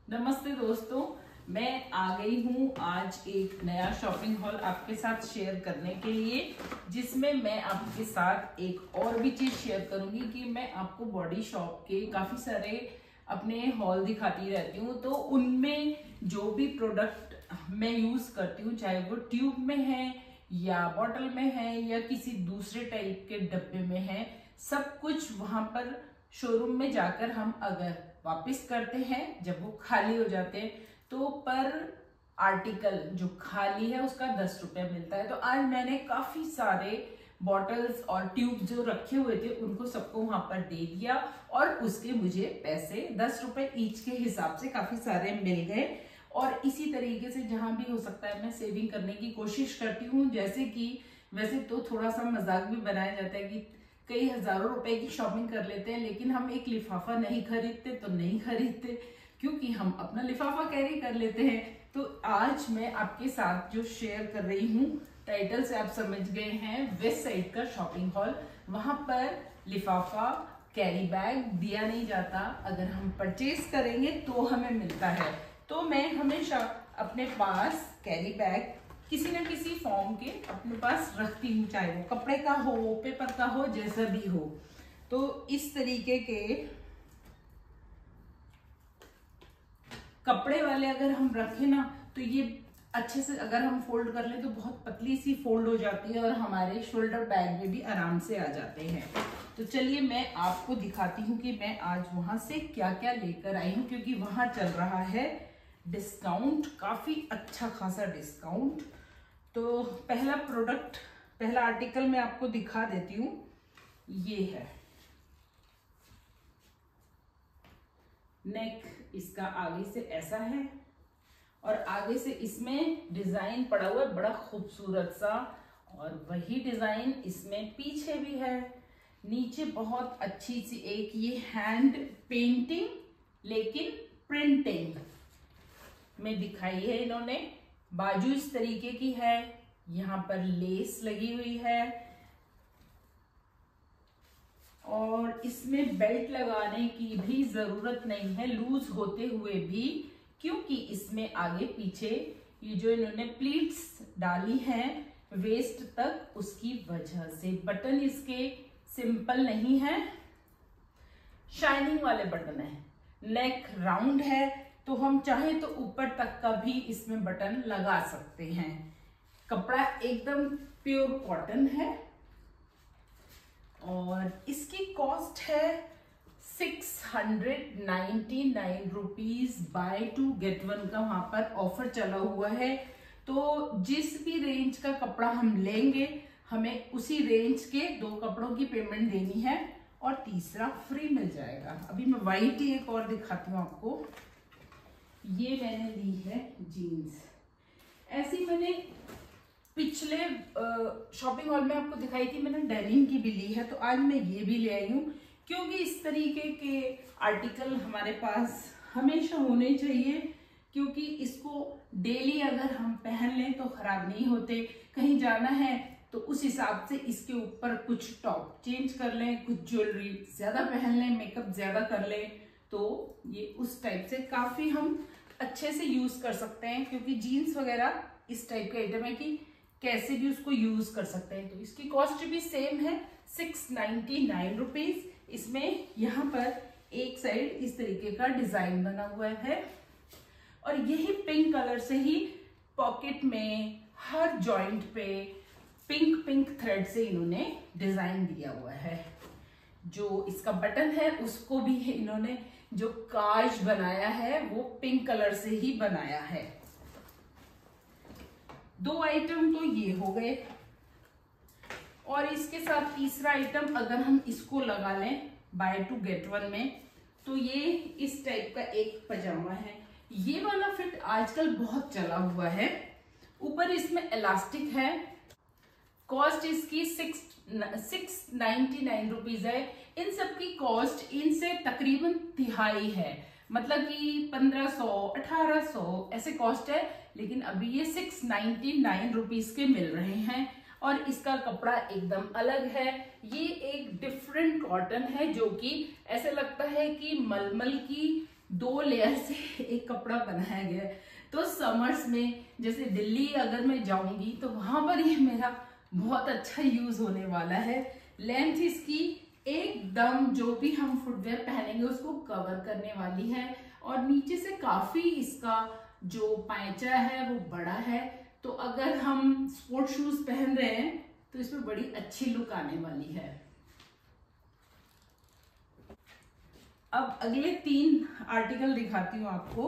नमस्ते दोस्तों, मैं आ गई हूँ आज एक नया शॉपिंग हॉल आपके साथ शेयर करने के लिए, जिसमें मैं आपके साथ एक और भी चीज शेयर करूंगी कि मैं आपको बॉडी शॉप के काफी सारे अपने हॉल दिखाती रहती हूँ। तो उनमें जो भी प्रोडक्ट मैं यूज करती हूँ, चाहे वो ट्यूब में है या बॉटल में है या किसी दूसरे टाइप के डब्बे में है, सब कुछ वहां पर शोरूम में जाकर हम अगर वापस करते हैं, जब वो खाली हो जाते हैं, तो पर आर्टिकल जो खाली है उसका 10 रुपए मिलता है। तो आज मैंने काफी सारे बॉटल्स और ट्यूब जो रखे हुए थे उनको सबको वहां पर दे दिया और उसके मुझे पैसे 10 रुपए ईच के हिसाब से काफी सारे मिल गए। और इसी तरीके से जहां भी हो सकता है मैं सेविंग करने की कोशिश करती हूँ। जैसे कि वैसे तो थोड़ा सा मजाक भी बनाया जाता है कि कई हजारों रुपए की शॉपिंग कर लेते हैं, लेकिन हम एक लिफाफा नहीं खरीदते तो नहीं खरीदते, क्योंकि हम अपना लिफाफा कैरी कर लेते हैं। तो आज मैं आपके साथ जो शेयर कर रही हूँ, टाइटल से आप समझ गए हैं, वेस्ट साइड का शॉपिंग हॉल। वहां पर लिफाफा कैरी बैग दिया नहीं जाता, अगर हम परचेज करेंगे तो हमें मिलता है। तो मैं हमेशा अपने पास कैरी बैग किसी न किसी फॉर्म के अपने पास रखती हूँ, चाहे वो कपड़े का हो, पेपर का हो, जैसा भी हो। तो इस तरीके के कपड़े वाले अगर हम रखें ना, तो ये अच्छे से अगर हम फोल्ड कर ले तो बहुत पतली सी फोल्ड हो जाती है और हमारे शोल्डर बैग में भी आराम से आ जाते हैं। तो चलिए मैं आपको दिखाती हूँ कि मैं आज वहां से क्या क्या लेकर आई हूँ, क्योंकि वहां चल रहा है डिस्काउंट, काफी अच्छा खासा डिस्काउंट। तो पहला प्रोडक्ट, पहला आर्टिकल मैं आपको दिखा देती हूँ। ये है नेक, इसका आगे से ऐसा है और आगे से इसमें डिजाइन पड़ा हुआ है बड़ा खूबसूरत सा, और वही डिजाइन इसमें पीछे भी है। नीचे बहुत अच्छी सी एक ये हैंड पेंटिंग लेकिन प्रिंटिंग में दिखाई है इन्होंने। बाजू इस तरीके की है, यहाँ पर लेस लगी हुई है और इसमें बेल्ट लगाने की भी जरूरत नहीं है लूज होते हुए भी, क्योंकि इसमें आगे पीछे ये जो इन्होंने प्लीट्स डाली हैं वेस्ट तक, उसकी वजह से बटन इसके सिंपल नहीं है, शाइनिंग वाले बटन है। नेक राउंड है तो हम चाहे तो ऊपर तक का भी इसमें बटन लगा सकते हैं। कपड़ा एकदम प्योर कॉटन है और इसकी कॉस्ट है 699 रुपीज। बाय 2 गेट 1 का वहां पर ऑफर चला हुआ है। तो जिस भी रेंज का कपड़ा हम लेंगे, हमें उसी रेंज के 2 कपड़ों की पेमेंट देनी है और तीसरा फ्री मिल जाएगा। अभी मैं व्हाइट ही एक और दिखाती हूँ आपको। ये मैंने ली है जीन्स, ऐसी मैंने पिछले शॉपिंग हॉल में आपको दिखाई थी, मैंने डेनिम की भी ली है। तो आज मैं ये भी ले आई हूँ, क्योंकि इस तरीके के आर्टिकल हमारे पास हमेशा होने चाहिए, क्योंकि इसको डेली अगर हम पहन लें तो खराब नहीं होते। कहीं जाना है तो उस हिसाब से इसके ऊपर कुछ टॉप चेंज कर लें, कुछ ज्वेलरी ज्यादा पहन लें, मेकअप ज्यादा कर लें, तो ये उस टाइप से काफी हम अच्छे से यूज कर सकते हैं। क्योंकि जीन्स वगैरह इस टाइप का आइटम है कि कैसे भी उसको यूज कर सकते हैं। तो इसकी कॉस्ट भी सेम है 699 रुपीज। इसमें यहाँ पर एक साइड इस तरीके का डिजाइन बना हुआ है और यही पिंक कलर से ही पॉकेट में हर जॉइंट पे पिंक पिंक थ्रेड से इन्होंने डिजाइन दिया हुआ है। जो इसका बटन है उसको भी इन्होंने जो काज बनाया है वो पिंक कलर से ही बनाया है। 2 आइटम तो ये हो गए और इसके साथ तीसरा आइटम अगर हम इसको लगा लें बाय 2 गेट 1 में, तो ये इस टाइप का एक पजामा है। ये वाला फिट आजकल बहुत चला हुआ है, ऊपर इसमें इलास्टिक है। कॉस्ट इसकी 699 रुपीज है। इन सब की कॉस्ट इनसे तकरीबन तिहाई है, मतलब कि 1500 1800 ऐसे कॉस्ट है, लेकिन अभी ये 699 रुपीज के मिल रहे हैं। और इसका कपड़ा एकदम अलग है, ये एक डिफरेंट कॉटन है जो कि ऐसे लगता है कि मलमल की 2 लेयर से एक कपड़ा बनाया गया है। तो समर्स में जैसे दिल्ली अगर मैं जाऊंगी तो वहां पर ये मेरा बहुत अच्छा यूज होने वाला है। लेंथ इसकी एकदम जो भी हम फुटवेयर पहनेंगे उसको कवर करने वाली है, और नीचे से काफी इसका जो पैंचा है वो बड़ा है। तो अगर हम स्पोर्ट शूज पहन रहे हैं तो इसमें बड़ी अच्छी लुक आने वाली है। अब अगले 3 आर्टिकल दिखाती हूँ आपको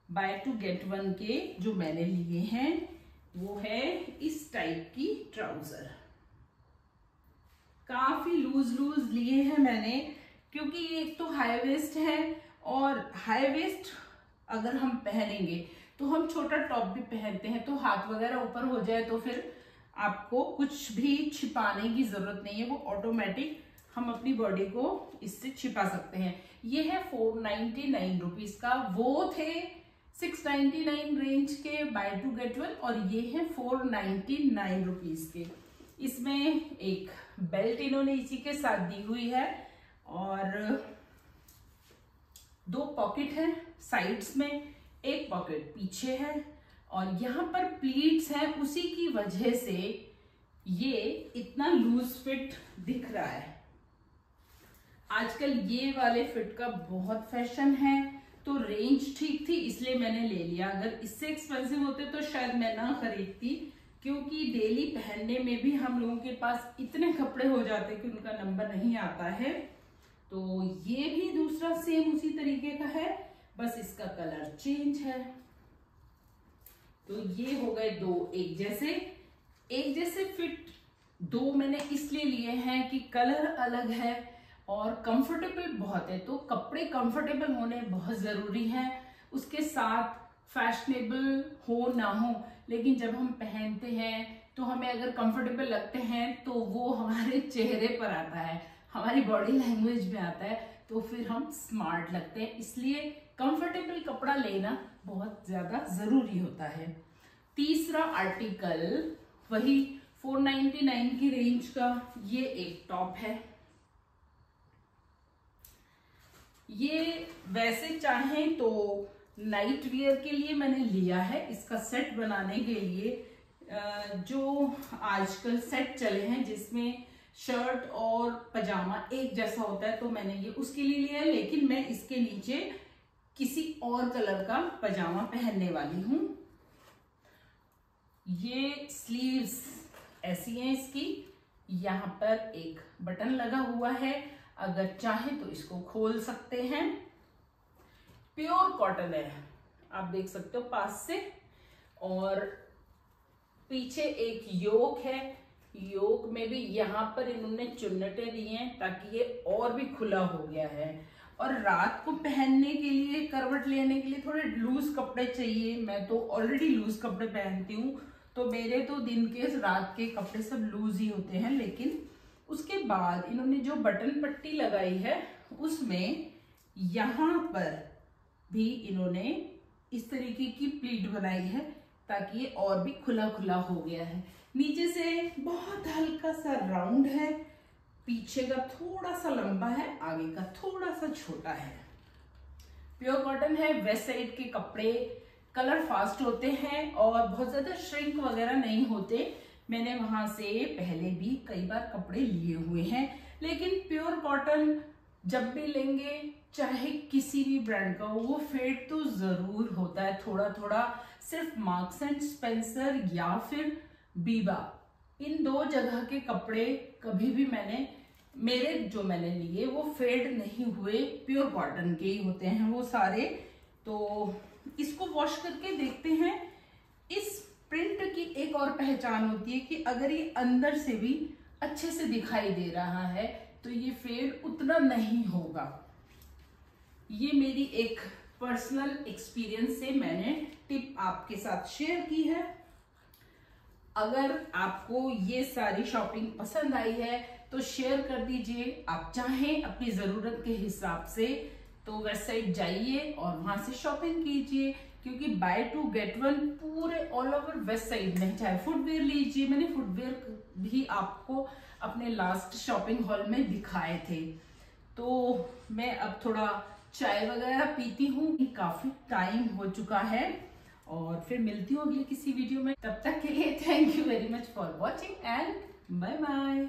बाय 2 गेट 1 के, जो मैंने लिए हैं। वो है इस टाइप की ट्राउजर, काफी लूज लूज लिए हैं मैंने, क्योंकि एक तो हाई वेस्ट है, और हाई वेस्ट अगर हम पहनेंगे तो हम छोटा टॉप भी पहनते हैं तो हाथ वगैरह ऊपर हो जाए तो फिर आपको कुछ भी छिपाने की जरूरत नहीं है, वो ऑटोमेटिक हम अपनी बॉडी को इससे छिपा सकते हैं। ये है 499 रुपीज का, वो थे 699 रेंज के बाय 2 गेट 1, और ये है 499 रुपीज के। इसमें एक बेल्ट इन्होंने इसी के साथ दी हुई है, और 2 पॉकेट है साइड्स में, एक पॉकेट पीछे है, और यहाँ पर प्लीट्स हैं, उसी की वजह से ये इतना लूज फिट दिख रहा है। आजकल ये वाले फिट का बहुत फैशन है, तो रेंज ठीक थी इसलिए मैंने ले लिया। अगर इससे एक्सपेंसिव होते तो शायद मैं ना खरीदती, क्योंकि डेली पहनने में भी हम लोगों के पास इतने कपड़े हो जाते कि उनका नंबर नहीं आता है। तो ये भी दूसरा सेम उसी तरीके का है, बस इसका कलर चेंज है। तो ये हो गए 2 एक जैसे फिट। 2 मैंने इसलिए लिए हैं कि कलर अलग है और कंफर्टेबल बहुत है, तो कपड़े कंफर्टेबल होने बहुत जरूरी है। उसके साथ फैशनेबल हो ना हो, लेकिन जब हम पहनते हैं तो हमें अगर कंफर्टेबल लगते हैं तो वो हमारे चेहरे पर आता है, हमारी बॉडी लैंग्वेज में आता है, तो फिर हम स्मार्ट लगते हैं। इसलिए कंफर्टेबल कपड़ा लेना बहुत ज्यादा जरूरी होता है। तीसरा आर्टिकल वही 499 की रेंज का, ये एक टॉप है। ये वैसे चाहें तो नाइट वियर के लिए मैंने लिया है, इसका सेट बनाने के लिए। जो आजकल सेट चले हैं जिसमें शर्ट और पजामा एक जैसा होता है, तो मैंने ये उसके लिए लिया है, लेकिन मैं इसके नीचे किसी और कलर का पजामा पहनने वाली हूं। ये स्लीव्स ऐसी हैं इसकी, यहाँ पर एक बटन लगा हुआ है, अगर चाहे तो इसको खोल सकते हैं। प्योर कॉटन है, आप देख सकते हो पास से, और पीछे एक योक है। योक में भी यहाँ पर इन्होंने चुन्नटे दी हैं ताकि ये और भी खुला हो गया है। और रात को पहनने के लिए, करवट लेने के लिए थोड़े लूज कपड़े चाहिए। मैं तो ऑलरेडी लूज कपड़े पहनती हूँ, तो मेरे तो दिन के रात के कपड़े सब लूज ही होते हैं। लेकिन उसके बाद इन्होंने जो बटन पट्टी लगाई है उसमें यहाँ पर भी इन्होंने इस तरीके की प्लीट बनाई है ताकि ये और भी खुला खुला हो गया है। नीचे से बहुत हल्का सा राउंड है, पीछे का थोड़ा सा लंबा है, आगे का थोड़ा सा छोटा है। प्योर कॉटन है, वेस्ट साइड के कपड़े कलर फास्ट होते हैं और बहुत ज्यादा श्रिंक वगैरह नहीं होते। मैंने वहां से पहले भी कई बार कपड़े लिए हुए हैं, लेकिन प्योर कॉटन जब भी लेंगे चाहे किसी भी ब्रांड का हो, वो फेड तो जरूर होता है थोड़ा थोड़ा। सिर्फ मार्क्स एंड स्पेंसर या फिर बीबा, इन 2 जगह के कपड़े कभी भी मैंने लिए वो फेड नहीं हुए, प्योर कॉटन के ही होते हैं वो सारे। तो इसको वॉश करके देखते हैं। इस प्रिंट की एक और पहचान होती है कि अगर ये अंदर से भी अच्छे से दिखाई दे रहा है तो ये फेड उतना नहीं होगा। ये मेरी एक पर्सनल एक्सपीरियंस से मैंने टिप आपके साथ शेयर की है। अगर आपको ये सारी शॉपिंग पसंद आई है तो शेयर कर दीजिए। आप चाहें अपनी जरूरत के हिसाब से तो वेबसाइट जाइए और वहां से शॉपिंग कीजिए, क्योंकि बाय 2 गेट 1 पूरे ऑल ओवर वेस्ट साइड में। चाहे फुटवेयर लीजिए, मैंने फुटवेयर भी आपको अपने लास्ट शॉपिंग हॉल में दिखाए थे। तो मैं अब थोड़ा चाय वगैरह पीती हूँ, काफी टाइम हो चुका है। और फिर मिलती हूँ अगली किसी वीडियो में। तब तक के लिए thank you very much for watching and bye bye.